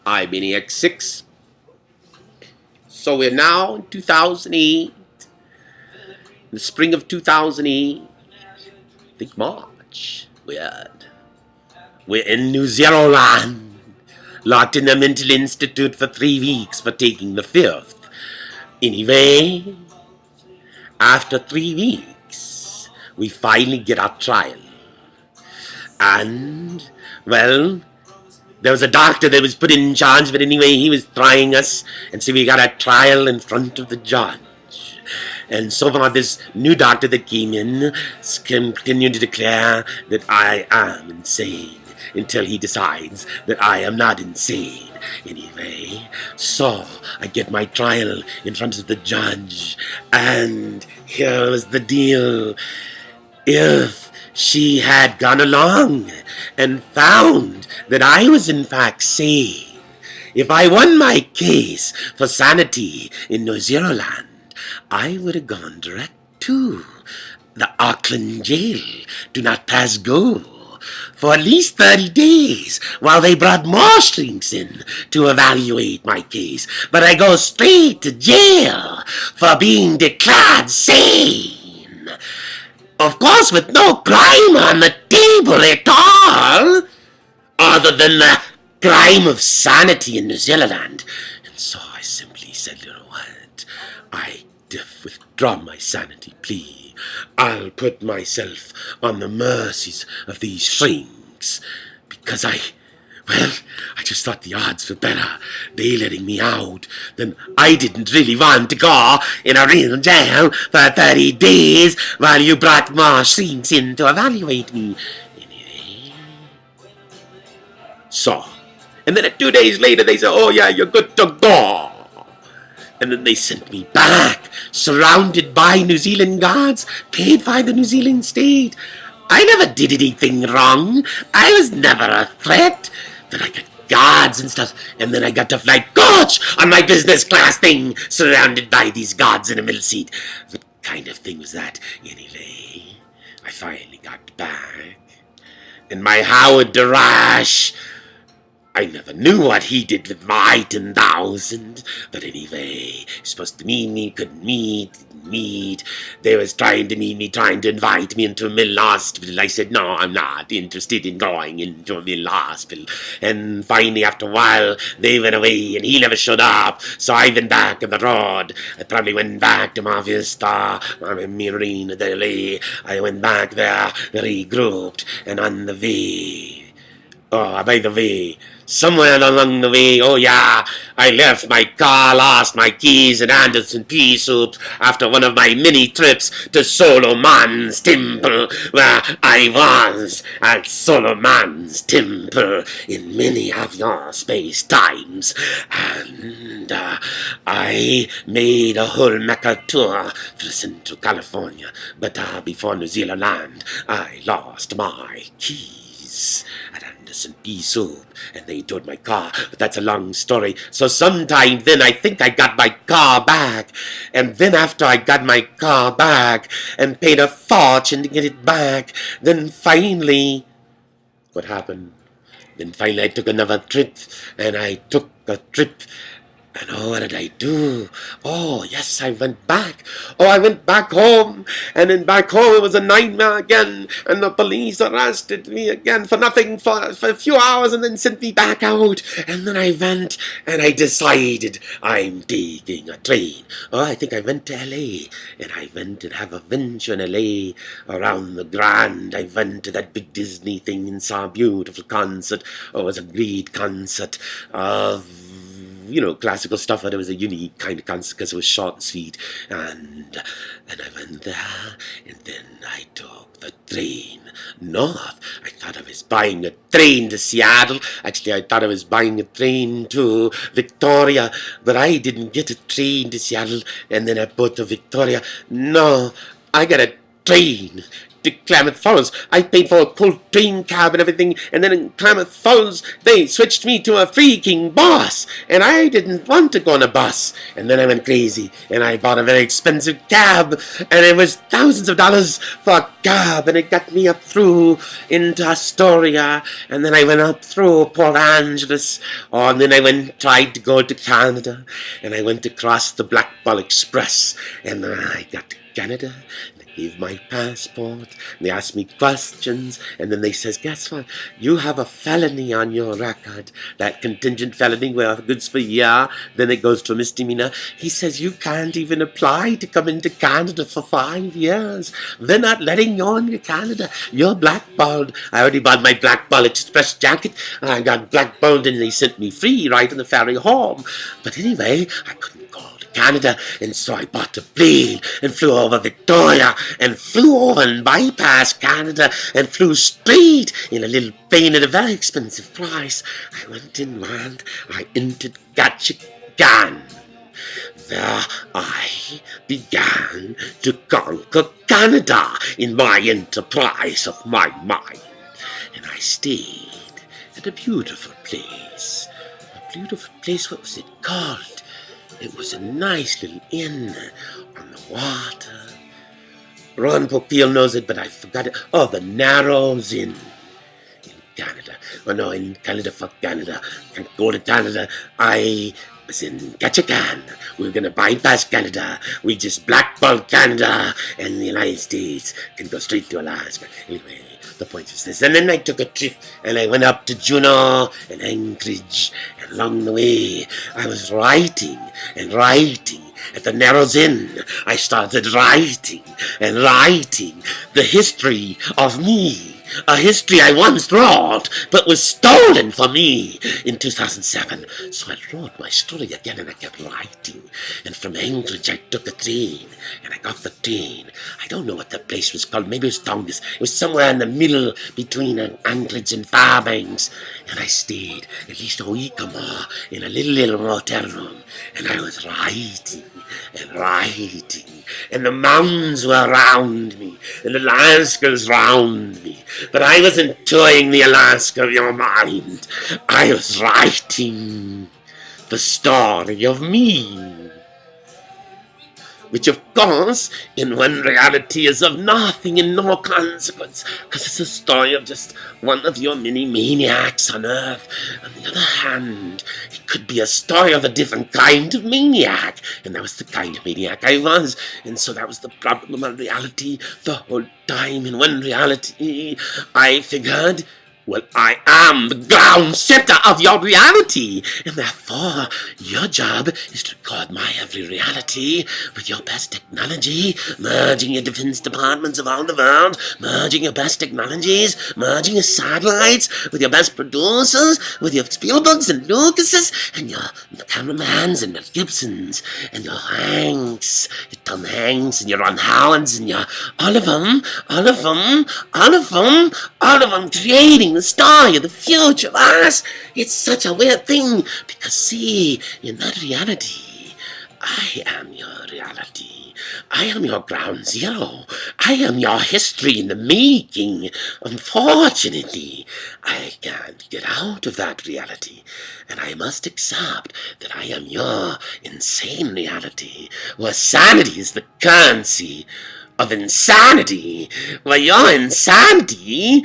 iMANiAC 6. So we're now in 2008, the spring of 2008, I think March. We're in New Zealand, locked in a mental institute for 3 weeks for taking the fifth. Anyway, after 3 weeks, we finally get our trial. And, well, there was a doctor that was put in charge, but anyway, he was trying us, and so we got a trial in front of the judge. And so far, this new doctor that came in continued to declare that I am insane until he decides that I am not insane. Anyway, so I get my trial in front of the judge, and here was the deal. If she had gone along and found that I was in fact sane, if I won my case for sanity in New Zealand, I would have gone direct to the Auckland jail, do not pass go, for at least 30 days while they brought more shrinks in to evaluate my case. But I go straight to jail for being declared sane. Of course, with no crime on the table at all, other than the crime of sanity in New Zealand. And so I simply said, you know what, I withdraw my sanity plea. I'll put myself on the mercies of these shrinks, because I just thought the odds were better, they letting me out, than I didn't really want to go in a real jail for 30 days while you brought more shrinks in to evaluate me. Anyway, so, and then 2 days later they said, oh yeah, you're good to go. And then they sent me back, surrounded by New Zealand guards, paid by the New Zealand state. I never did anything wrong. I was never a threat. Then I got guards and stuff, and then I got to fly coach on my business class thing, surrounded by these guards in a middle seat. What kind of thing was that? Anyway, I finally got back. And my Howard Darash, I never knew what he did with my 10,000, but anyway, he's supposed to meet me, couldn't meet. They was trying to meet me, trying to invite me into a middle hospital. I said, no, I'm not interested in going into a middle hospital. And finally, after a while, they went away, and he never showed up, so I went back on the road. I probably went back to Mar Vista, Marina Del Rey. I went back there, regrouped, and on the way, oh, by the way, somewhere along the way, oh yeah, I left my car, lost my keys in Anderson pea soup after one of my mini trips to Solomon's Temple, where I was at Solomon's Temple in many of your space times, and I made a whole Mecca tour through Central California, but before New Zealand, I lost my keys at Anderson pea soup, and they towed my car, but that's a long story. So sometime then I think I got my car back, and then after I got my car back and paid a fortune to get it back, then finally, what happened? Then finally I took another trip, and I took a trip. And oh, what did I do? Oh, yes, I went back. Oh, I went back home. And then back home it was a nightmare again. And the police arrested me again for nothing for a few hours and then sent me back out. And then I went and I decided I'm taking a train. Oh, I think I went to L.A. And I went and have a venture in L.A. around the Grand. I went to that big Disney thing and saw a beautiful concert. Oh, it was a great concert of, you know, classical stuff, but it was a unique kind of concert because it was short and sweet. And I went there, and then I took the train north. I thought I was buying a train to Seattle. Actually, I thought I was buying a train to Victoria, but I didn't get a train to Seattle, and then I bought to Victoria. No, I got a train to Klamath Falls. I paid for a cold train cab and everything, and then in Klamath Falls, they switched me to a freaking bus, and I didn't want to go on a bus. And then I went crazy, and I bought a very expensive cab, and it was thousands of dollars for a cab, and it got me up through into Astoria, and then I went up through Port Angeles, and then I tried to go to Canada, and I went across the Black Ball Express, and then I got to Canada. They gave my passport, and they asked me questions, and then they says, guess what? You have a felony on your record, that contingent felony where goods for a year, then it goes to a misdemeanor. He says, you can't even apply to come into Canada for 5 years. They're not letting you on to Canada. You're blackballed. I already bought my Black Ball Express jacket. I got blackballed, and they sent me free right on the ferry home. But anyway, I couldn't go to Canada, and so I bought a plane and flew over Victoria and flew over and bypassed Canada and flew straight in a little plane at a very expensive price. I went inland. I entered Gatchagan. There I began to conquer Canada in my enterprise of my mind, and I stayed at a beautiful place. A beautiful place, what was it called? It was a nice little inn on the water. Ron Popeil knows it, but I forgot it. Oh, the Narrows Inn in Canada. Oh no, in Canada, fuck Canada. Can't go to Canada. I was in Gatchagan. We were going to bypass Canada. We just blackballed Canada, and the United States can go straight to Alaska. Anyway, the point was this. And then I took a trip, and I went up to Juneau and Anchorage, and along the way, I was writing and writing. At the Narrows Inn, I started writing and writing the history of me. A history I once wrote, but was stolen from me in 2007. So I wrote my story again, and I kept writing. And from Anchorage, I took a train, and I got the train. I don't know what the place was called. Maybe it was Tongass. It was somewhere in the middle between Anchorage and Fairbanks. And I stayed at least a week or more in a little motel room. And I was writing and writing, and the mountains were around me, and Alaska was around me, but I was enjoying the Alaska of your mind. I was writing the story of me, which of course in one reality is of nothing and no consequence, because it's a story of just one of your many maniacs on Earth. On the other hand, it could be a story of a different kind of maniac, and that was the kind of maniac I was. And so that was the problem of reality the whole time. In one reality, I figured, well, I am the ground center of your reality, and therefore your job is to record my every reality with your best technology, merging your defense departments around the world, merging your best technologies, merging your satellites with your best producers, with your Spielbergs and Lucases, and your cameramans and your Gibsons, and your Hanks, your Tom Hanks, and your Ron Howards, and your all of them creating the story of the future of us. It's such a weird thing, because see, in that reality, I am your reality. I am your ground zero. I am your history in the making. Unfortunately, I can't get out of that reality, and I must accept that I am your insane reality, where sanity is the currency of insanity, where your insanity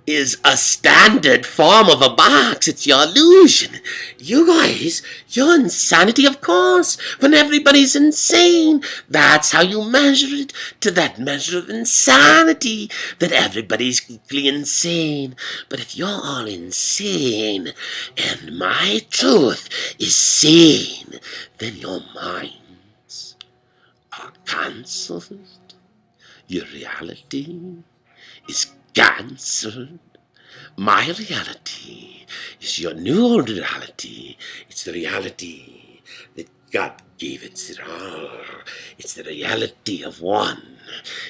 is a standard form of a box. It's your illusion. You guys, your insanity, of course, when everybody's insane. That's how you measure it, to that measure of insanity, that everybody's equally insane. But if you're all insane, and my truth is sane, then your minds are cancelled. Your reality is cancelled. My reality is your new reality. It's the reality that God gave it all. It's the reality of one.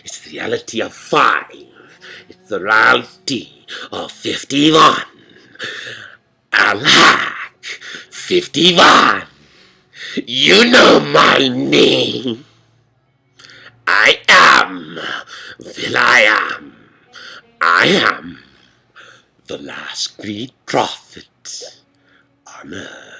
It's the reality of 5. It's the reality of 51. Alack, 51. You know my name. I am, Will I am. I am the last great prophet on earth.